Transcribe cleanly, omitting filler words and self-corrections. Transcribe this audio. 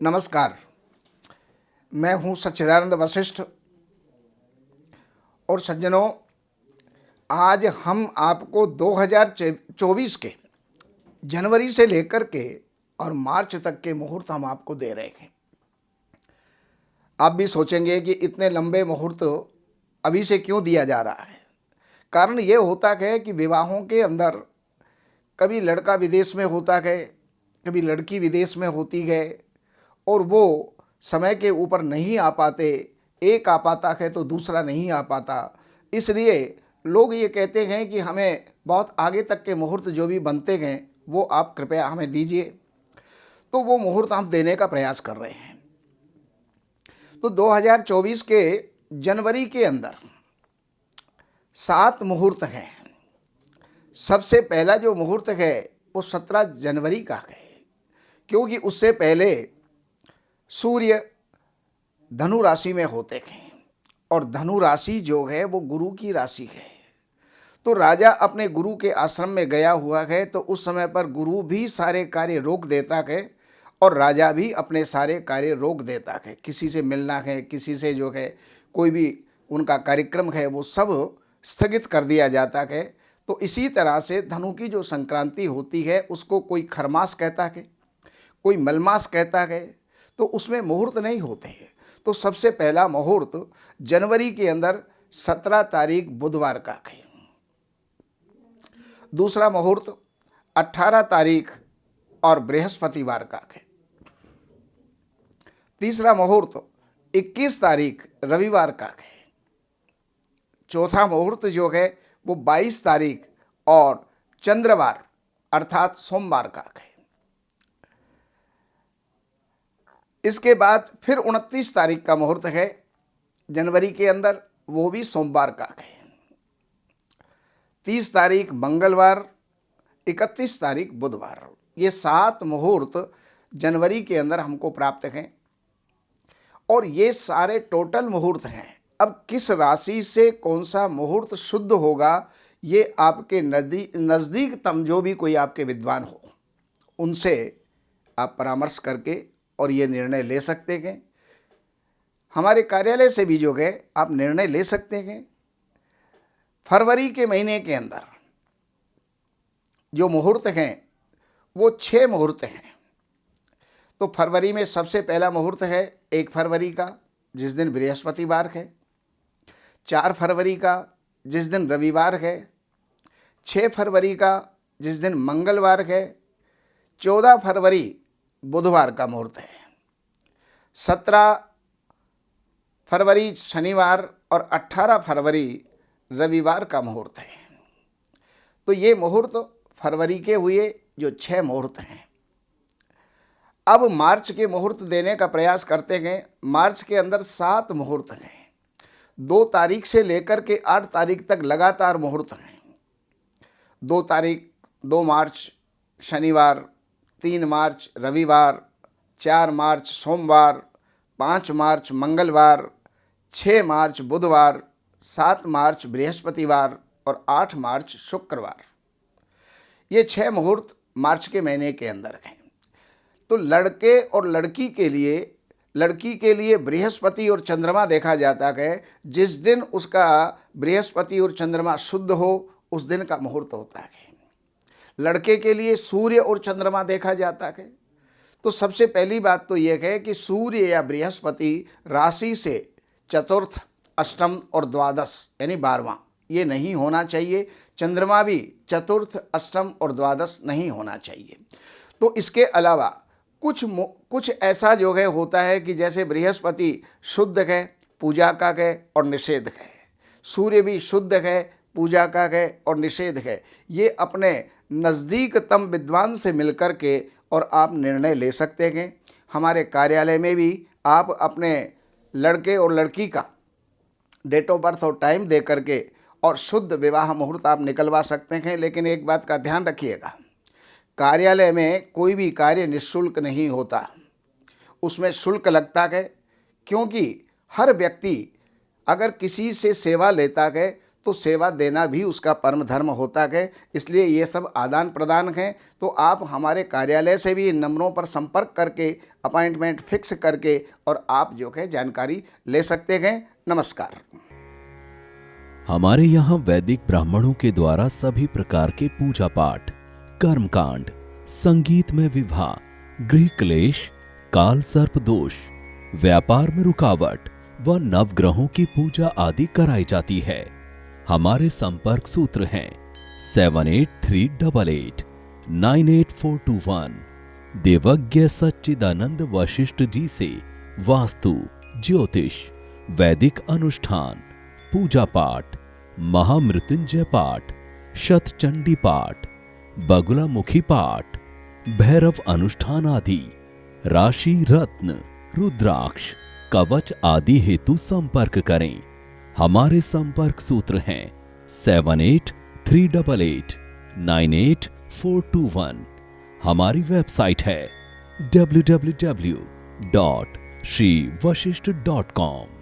नमस्कार। मैं हूं सच्चिदानंद वशिष्ठ। और सज्जनों, आज हम आपको 2024 के जनवरी से लेकर के और मार्च तक के मुहूर्त हम आपको दे रहे हैं। आप भी सोचेंगे कि इतने लंबे मुहूर्त अभी से क्यों दिया जा रहा है। कारण ये होता है कि विवाहों के अंदर कभी लड़का विदेश में होता है, कभी लड़की विदेश में होती है और वो समय के ऊपर नहीं आ पाते। एक आ पाता है तो दूसरा नहीं आ पाता। इसलिए लोग ये कहते हैं कि हमें बहुत आगे तक के मुहूर्त जो भी बनते हैं वो आप कृपया हमें दीजिए। तो वो मुहूर्त हम देने का प्रयास कर रहे हैं। तो 2024 के जनवरी के अंदर 7 मुहूर्त हैं। सबसे पहला जो मुहूर्त है वो 17 जनवरी का है, क्योंकि उससे पहले सूर्य धनु राशि में होते हैं और धनु राशि जो है वो गुरु की राशि है। तो राजा अपने गुरु के आश्रम में गया हुआ है, तो उस समय पर गुरु भी सारे कार्य रोक देता है और राजा भी अपने सारे कार्य रोक देता है। किसी से मिलना है, किसी से जो है कोई भी उनका कार्यक्रम है वो सब स्थगित कर दिया जाता है। तो इसी तरह से धनु की जो संक्रांति होती है उसको कोई खरमास कहता है, कोई मलमास कहता है। तो उसमें मुहूर्त नहीं होते हैं। तो सबसे पहला मुहूर्त जनवरी के अंदर 17 तारीख बुधवार का है। दूसरा मुहूर्त 18 तारीख और बृहस्पतिवार का है। तीसरा मुहूर्त 21 तारीख रविवार का है। चौथा मुहूर्त जो है वो 22 तारीख और चंद्रवार अर्थात सोमवार का है। इसके बाद फिर 29 तारीख का मुहूर्त है जनवरी के अंदर, वो भी सोमवार का है। 30 तारीख मंगलवार, 31 तारीख बुधवार। ये 7 मुहूर्त जनवरी के अंदर हमको प्राप्त हैं और ये सारे टोटल मुहूर्त हैं। अब किस राशि से कौन सा मुहूर्त शुद्ध होगा ये आपके नज़दीकतम जो भी कोई आपके विद्वान हो उनसे आप परामर्श करके और ये निर्णय ले सकते हैं। हमारे कार्यालय से भी जो है आप निर्णय ले सकते हैं। फरवरी के महीने के अंदर जो मुहूर्त हैं वो 6 मुहूर्त हैं। तो फरवरी में सबसे पहला मुहूर्त है 1 फरवरी का, जिस दिन बृहस्पतिवार है। 4 फरवरी का, जिस दिन रविवार है। 6 फरवरी का, जिस दिन मंगलवार है। 14 फरवरी बुधवार का मुहूर्त है। 17 फरवरी शनिवार और 18 फरवरी रविवार का मुहूर्त है। तो ये मुहूर्त फरवरी के हुए जो 6 मुहूर्त हैं। अब मार्च के मुहूर्त देने का प्रयास करते हैं। मार्च के अंदर 7 मुहूर्त हैं। 2 तारीख से लेकर के 8 तारीख तक लगातार मुहूर्त हैं। 2 तारीख 2 मार्च शनिवार, 3 मार्च रविवार, 4 मार्च सोमवार, 5 मार्च मंगलवार, 6 मार्च बुधवार, 7 मार्च बृहस्पतिवार और 8 मार्च शुक्रवार। ये 6 मुहूर्त मार्च के महीने के अंदर हैं। तो लड़के और लड़की के लिए बृहस्पति और चंद्रमा देखा जाता है। जिस दिन उसका बृहस्पति और चंद्रमा शुद्ध हो उस दिन का मुहूर्त होता है। लड़के के लिए सूर्य और चंद्रमा देखा जाता है। तो सबसे पहली बात तो यह है कि सूर्य या बृहस्पति राशि से चतुर्थ, अष्टम और द्वादश यानी 12वां ये नहीं होना चाहिए। चंद्रमा भी चतुर्थ, अष्टम और द्वादश नहीं होना चाहिए। तो इसके अलावा कुछ ऐसा जो है होता है कि जैसे बृहस्पति शुद्ध है, पूजा का है और निषेध है। सूर्य भी शुद्ध है, पूजा का है और निषेध है। ये अपने नज़दीकतम विद्वान से मिलकर के और आप निर्णय ले सकते हैं। हमारे कार्यालय में भी आप अपने लड़के और लड़की का डेट ऑफ बर्थ और टाइम दे करके और शुद्ध विवाह मुहूर्त आप निकलवा सकते हैं। लेकिन एक बात का ध्यान रखिएगा, कार्यालय में कोई भी कार्य निःशुल्क नहीं होता, उसमें शुल्क लगता है। क्योंकि हर व्यक्ति अगर किसी से सेवा लेता है तो सेवा देना भी उसका परम धर्म होता है। इसलिए ये सब आदान प्रदान हैं। तो आप हमारे कार्यालय से भी इन नंबरों पर संपर्क करके अपॉइंटमेंट फिक्स करके और आप जो है जानकारी ले सकते हैं। नमस्कार। हमारे यहाँ वैदिक ब्राह्मणों के द्वारा सभी प्रकार के पूजा पाठ, कर्मकांड, संगीत में विवाह, गृह क्लेश, काल सर्प दोष, व्यापार में रुकावट व नवग्रहों की पूजा आदि कराई जाती है। हमारे संपर्क सूत्र हैं 7838898421। देवज्ञ सच्चिदानंद वशिष्ठ जी से वास्तु, ज्योतिष, वैदिक अनुष्ठान, पूजा पाठ, महामृत्युंजय पाठ, शतचंडी पाठ, बगुलामुखी पाठ, भैरव अनुष्ठान आदि, राशि रत्न, रुद्राक्ष, कवच आदि हेतु संपर्क करें। हमारे संपर्क सूत्र हैं 7838898421। हमारी वेबसाइट है www.shrivashishth.com।